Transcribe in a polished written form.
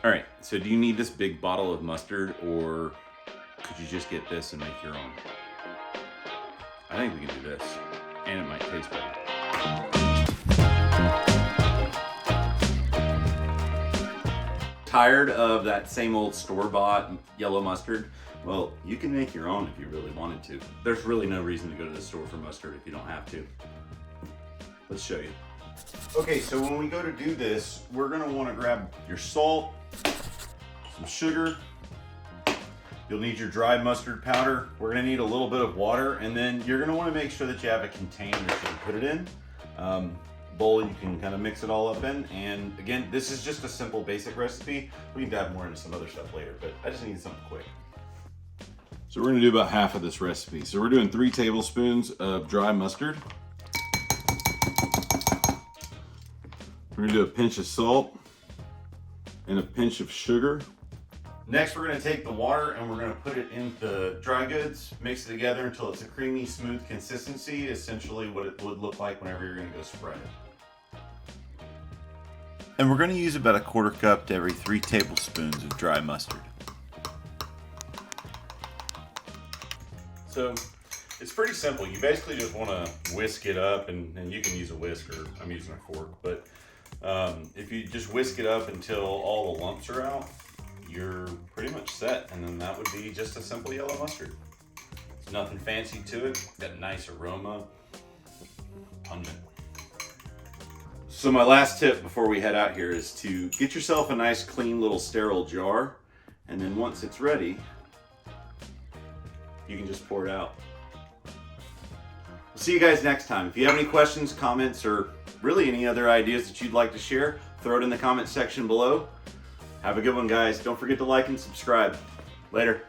All right, so do you need this big bottle of mustard, or could you just get this and make your own? I think we can do this, and it might taste better. Tired of that same old store-bought yellow mustard? Well, you can make your own if you really wanted to. There's really no reason to go to the store for mustard if you don't have to. Let's show you. Okay, so when we go to do this, we're gonna wanna grab your salt, some sugar. You'll need your dry mustard powder. We're gonna need a little bit of water, and then you're gonna wanna make sure that you have a container that you can put it in. Bowl you can kind of mix it all up in. And again, this is just a simple basic recipe. We can dive more into some other stuff later, but I just need something quick. So we're gonna do about half of this recipe. So we're doing 3 tablespoons of dry mustard. We're gonna do a pinch of salt and a pinch of sugar. Next, we're gonna take the water and we're gonna put it in the dry goods, mix it together until it's a creamy, smooth consistency, essentially what it would look like whenever you're gonna go spread it. And we're gonna use about a 1/4 cup to every 3 tablespoons of dry mustard. So it's pretty simple. You basically just wanna whisk it up, and you can use a whisk, or I'm using a fork, but if you just whisk it up until all the lumps are out, you're pretty much set, and then that would be just a simple yellow mustard. There's nothing fancy to it. Got a nice aroma, pungent. So my last tip before we head out here is to get yourself a nice, clean, little sterile jar, and then once it's ready, you can just pour it out. We'll see you guys next time. If you have any questions, comments, or really any other ideas that you'd like to share, throw it in the comment section below. Have a good one, guys. Don't forget to like and subscribe. Later.